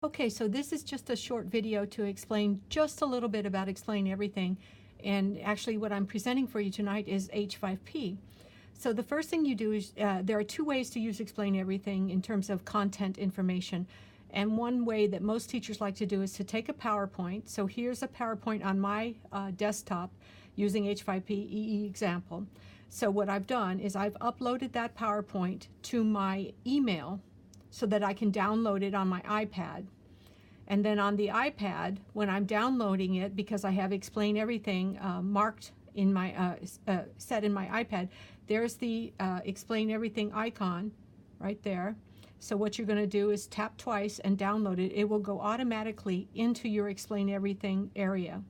Okay, so this is just a short video to explain just a little bit about Explain Everything. And actually what I'm presenting for you tonight is H5P. So the first thing you do is, there are two ways to use Explain Everything in terms of content information. And one way that most teachers like to do is to take a PowerPoint. So here's a PowerPoint on my desktop using H5P EE example. So what I've done is I've uploaded that PowerPoint to my email so that I can download it on my iPad. And then on the iPad, when I'm downloading it, because I have Explain Everything marked in my set in my iPad, there's the Explain Everything icon right there. So what you're going to do is tap twice and download it. It will go automatically into your Explain Everything area.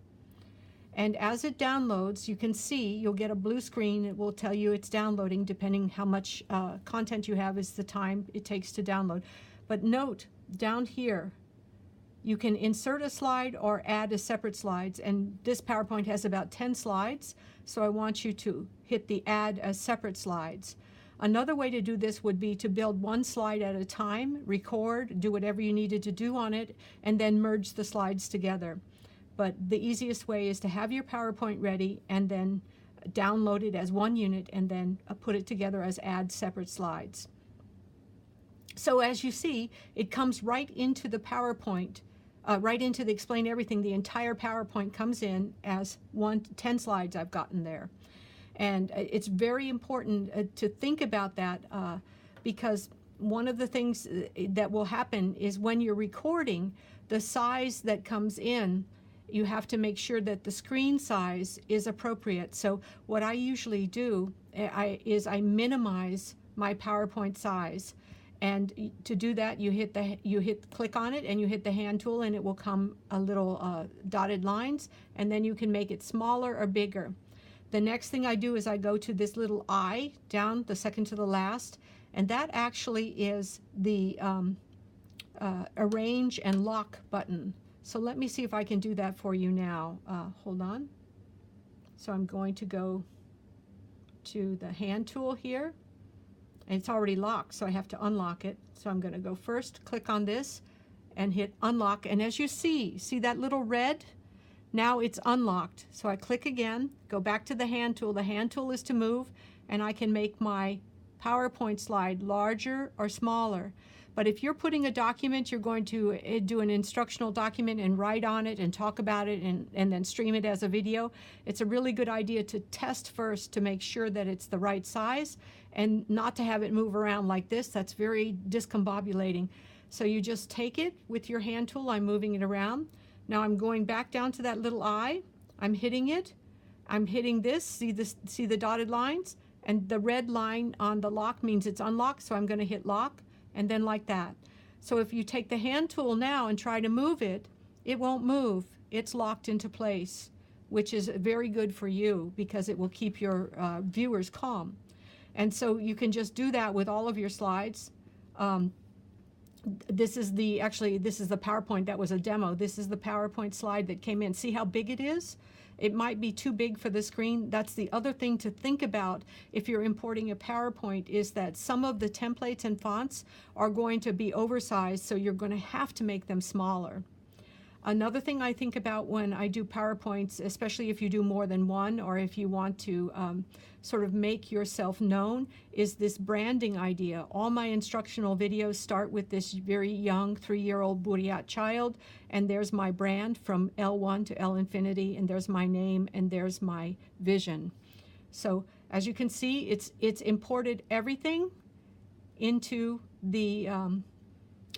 And as it downloads, you can see, you'll get a blue screen. It will tell you it's downloading. Depending how much content you have is the time it takes to download. But note, down here, you can insert a slide or add a separate slides. And this PowerPoint has about 10 slides. So I want you to hit the Add as Separate Slides. Another way to do this would be to build one slide at a time, record, do whatever you needed to do on it, and then merge the slides together. But the easiest way is to have your PowerPoint ready and then download it as one unit and then put it together as add separate slides. So as you see, it comes right into the PowerPoint, right into the Explain Everything. The entire PowerPoint comes in as 10 slides I've gotten there. And it's very important to think about that because one of the things that will happen is when you're recording, the size that comes in, you have to make sure that the screen size is appropriate. So what I usually do is I minimize my PowerPoint size. And to do that, you click on it and you hit the hand tool and it will come a little dotted lines, and then you can make it smaller or bigger. The next thing I do is I go to this little I down, the second to the last, and that actually is the arrange and lock button. So let me see if I can do that for you now. Hold on. So I'm going to go to the hand tool here. And it's already locked, so I have to unlock it. So I'm going to go first, click on this, and hit unlock. And as you see that little red? Now it's unlocked. So I click again, go back to the hand tool. The hand tool is to move, and I can make my PowerPoint slide larger or smaller. But if you're putting a document, you're going to do an instructional document and write on it and talk about it and then stream it as a video, it's a really good idea to test first to make sure that it's the right size and not to have it move around like this. That's very discombobulating. So you just take it with your hand tool. I'm moving it around. Now I'm going back down to that little I. I'm hitting it. I'm hitting this. See the dotted lines? And the red line on the lock means it's unlocked, so I'm going to hit lock. And then like that. So if you take the hand tool now and try to move it, it won't move. It's locked into place, which is very good for you because it will keep your viewers calm. And so you can just do that with all of your slides. This is the PowerPoint that was a demo. This is the PowerPoint slide that came in. See how big it is? It might be too big for the screen. That's the other thing to think about if you're importing a PowerPoint, is that some of the templates and fonts are going to be oversized, so you're going to have to make them smaller. Another thing I think about when I do PowerPoints, especially if you do more than one or if you want to sort of make yourself known, is this branding idea. All my instructional videos start with this very young 3-year-old Buryat child, and there's my brand from L1 to L infinity, and there's my name, and there's my vision. So as you can see, it's imported everything into the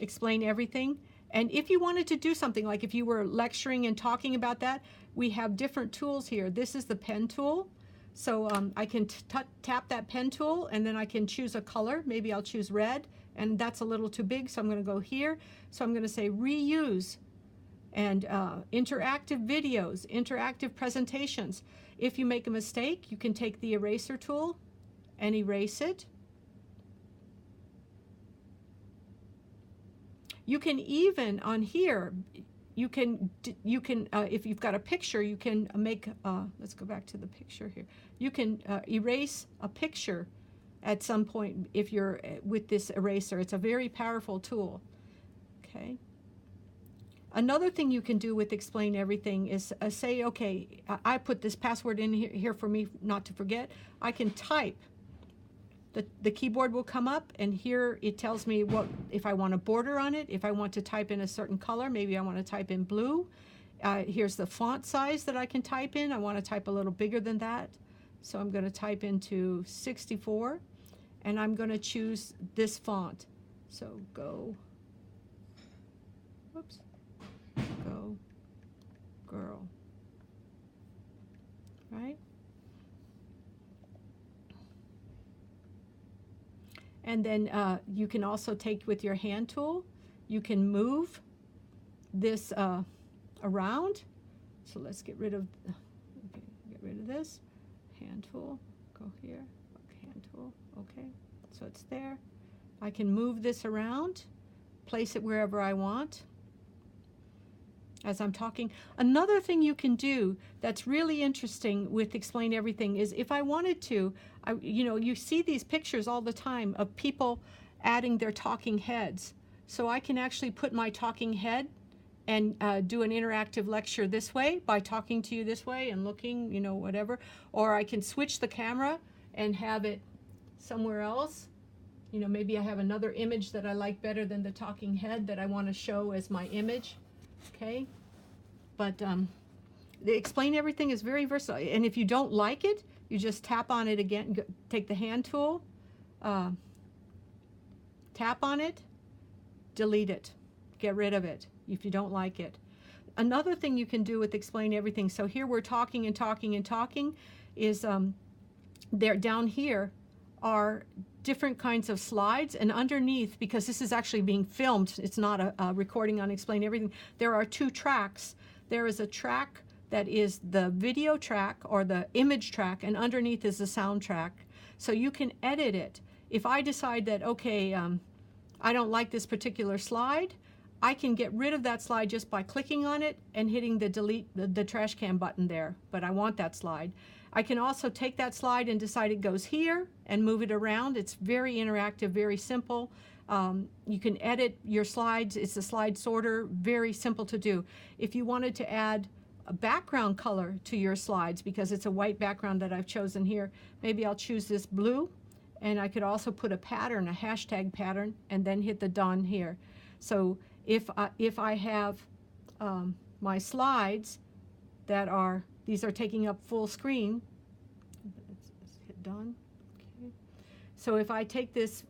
Explain Everything. And if you wanted to do something, like if you were lecturing and talking about that, we have different tools here. This is the pen tool. So I can tap that pen tool, and then I can choose a color. Maybe I'll choose red, and that's a little too big, so I'm going to go here. So I'm going to say reuse and interactive videos, interactive presentations. If you make a mistake, you can take the eraser tool and erase it. You can even on here, you can if you've got a picture, you can make, let's go back to the picture here. You can erase a picture at some point if you're with this eraser. It's a very powerful tool. Okay. Another thing you can do with Explain Everything is say, okay, I put this password in here for me not to forget. I can type. The keyboard will come up, and here it tells me what if I want a border on it, if I want to type in a certain color, maybe I want to type in blue. Here's the font size that I can type in. I want to type a little bigger than that. So I'm going to type into 64, and I'm going to choose this font. So go, whoops, go, girl, right? And then you can also take with your hand tool, you can move this around. So let's get rid of, okay, get rid of this. Hand tool, go here, hand tool, okay. So it's there. I can move this around, place it wherever I want as I'm talking. Another thing you can do that's really interesting with Explain Everything is if I wanted to, you know, you see these pictures all the time of people adding their talking heads. So I can actually put my talking head and do an interactive lecture this way by talking to you this way and looking, you know, whatever. Or I can switch the camera and have it somewhere else. You know, maybe I have another image that I like better than the talking head that I want to show as my image. Okay, but the Explain Everything is very versatile, and if you don't like it, you just tap on it again. Take the hand tool, tap on it, delete it, get rid of it if you don't like it. Another thing you can do with Explain Everything, so here we're talking and talking and talking, is there down here are different kinds of slides, and underneath, because this is actually being filmed, it's not a recording on Explain Everything, there are two tracks. There is a track that is the video track or the image track, and underneath is the sound track. So you can edit it. If I decide that, okay, I don't like this particular slide, I can get rid of that slide just by clicking on it and hitting the delete, the trash can button there, but I want that slide. I can also take that slide and decide it goes here and move it around. It's very interactive, very simple. You can edit your slides. It's a slide sorter, very simple to do. If you wanted to add a background color to your slides, because it's a white background that I've chosen here, maybe I'll choose this blue, and I could also put a pattern, a hashtag pattern, and then hit the done here. So if I have my slides that are, these are taking up full screen, let's hit done. Okay. So if I take this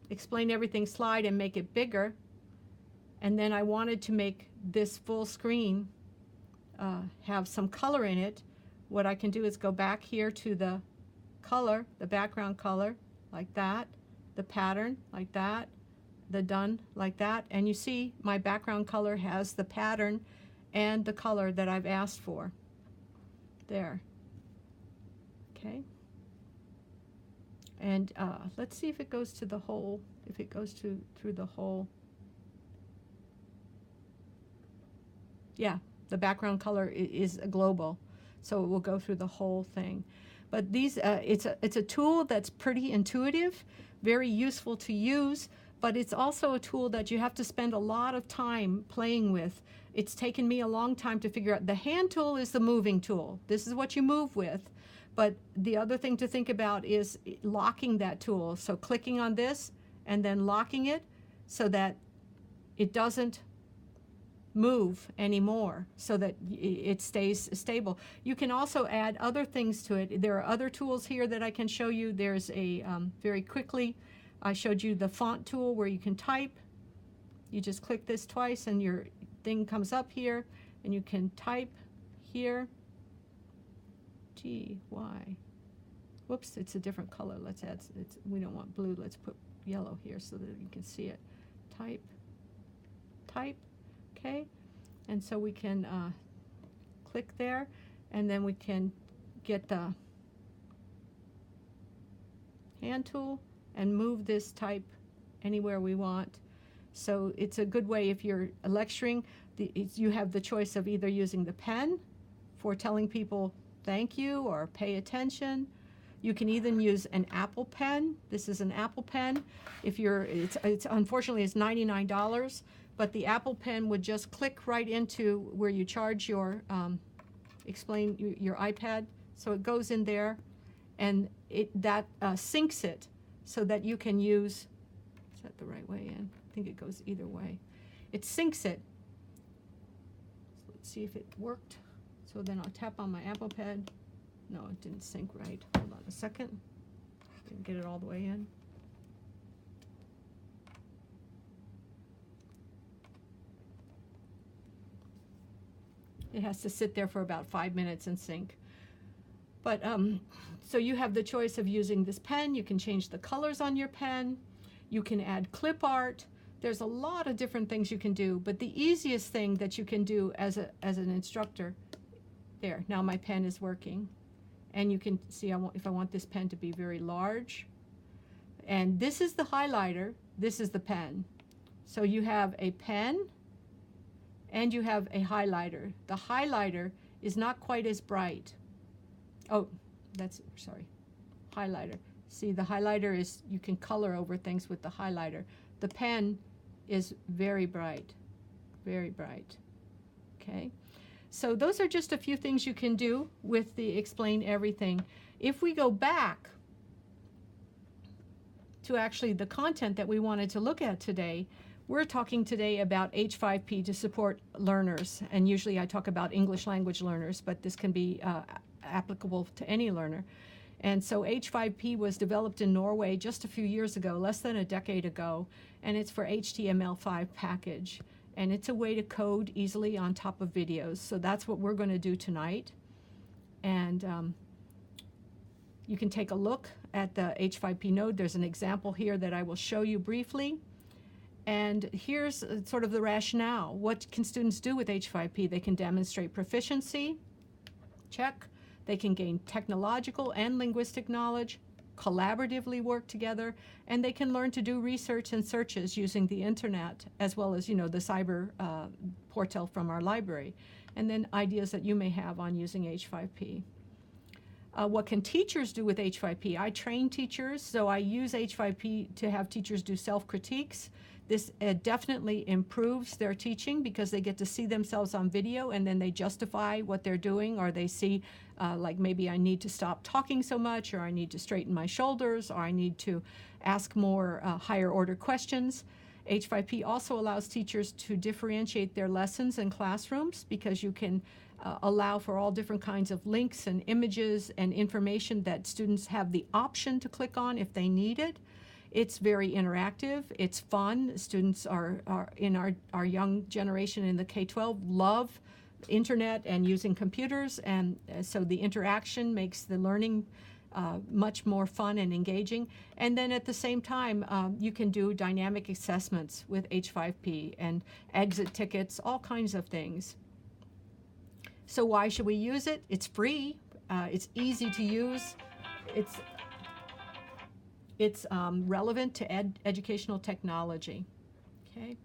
Explain Everything slide and make it bigger, and then I wanted to make this full screen have some color in it, what I can do is go back here to the color, the background color, like that, the pattern, like that, the done, like that, and you see my background color has the pattern and the color that I've asked for. There. Okay. And let's see if it goes to the whole, if it goes through the whole. Yeah, the background color is global, so it will go through the whole thing. But these, it's a tool that's pretty intuitive, very useful to use, but it's also a tool that you have to spend a lot of time playing with. It's taken me a long time to figure out. The hand tool is the moving tool. This is what you move with. But the other thing to think about is locking that tool. So clicking on this and then locking it so that it doesn't move anymore, so that it stays stable. You can also add other things to it. There are other tools here that I can show you. There's a, very quickly, I showed you the font tool where you can type. You just click this twice and your thing comes up here, and you can type here. T-Y. Whoops, it's a different color. Let's add, we don't want blue. Let's put yellow here so that you can see it. Type, type. Okay, and so we can click there, and then we can get the hand tool and move this type anywhere we want. So it's a good way if you're lecturing. You have the choice of either using the pen for telling people thank you or pay attention. You can even use an Apple pen. This is an Apple pen. If you're, it's unfortunately it's $99. but the Apple Pen would just click right into where you charge your your iPad. So it goes in there, and that syncs it so that you can use. Is that the right way in? I think it goes either way. It syncs it. So let's see if it worked. So then I'll tap on my Apple Pen. No, it didn't sync right. Hold on a second. Didn't get it all the way in. It has to sit there for about 5 minutes and sync. But so you have the choice of using this pen. You can change the colors on your pen. You can add clip art. There's a lot of different things you can do, but the easiest thing that you can do as an instructor, there, now my pen is working. And you can see if I want this pen to be very large. And this is the highlighter, this is the pen. So you have a pen and you have a highlighter. The highlighter is not quite as bright. Oh, sorry, highlighter. See, the highlighter is, you can color over things with the highlighter. The pen is very bright, okay? So those are just a few things you can do with the Explain Everything. If we go back to actually the content that we wanted to look at today, we're talking today about H5P to support learners. And usually I talk about English language learners, but this can be applicable to any learner. And so H5P was developed in Norway just a few years ago, less than a decade ago, and it's for HTML5 package. And it's a way to code easily on top of videos. So that's what we're going to do tonight. And you can take a look at the H5P node. There's an example here that I will show you briefly. And here's sort of the rationale. What can students do with H5P? They can demonstrate proficiency, check. They can gain technological and linguistic knowledge, collaboratively work together, and they can learn to do research and searches using the internet, as well as, the cyber portal from our library, and then ideas that you may have on using H5P. What can teachers do with H5P? I train teachers, so I use H5P to have teachers do self-critiques. This definitely improves their teaching because they get to see themselves on video and then they justify what they're doing, or they see like maybe I need to stop talking so much, or I need to straighten my shoulders, or I need to ask more higher order questions. H5P also allows teachers to differentiate their lessons in classrooms because you can allow for all different kinds of links and images and information that students have the option to click on if they need it. It's very interactive. It's fun. Students are in our young generation in the K-12 love internet and using computers, and so the interaction makes the learning much more fun and engaging. And then at the same time, you can do dynamic assessments with H5P and exit tickets, all kinds of things. So why should we use it? It's free. It's easy to use. It's relevant to educational technology. Okay,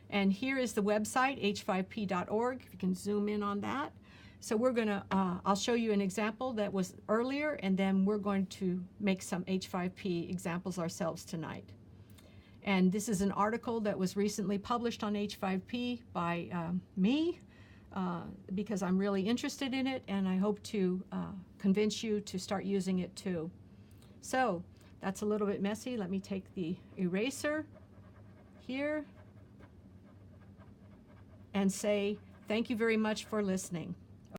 and here is the website, h5p.org. If you can zoom in on that. So we're gonna, I'll show you an example that was earlier, and then we're going to make some H5P examples ourselves tonight. And this is an article that was recently published on H5P by me, because I'm really interested in it, and I hope to convince you to start using it too. So that's a little bit messy. Let me take the eraser here and say thank you very much for listening.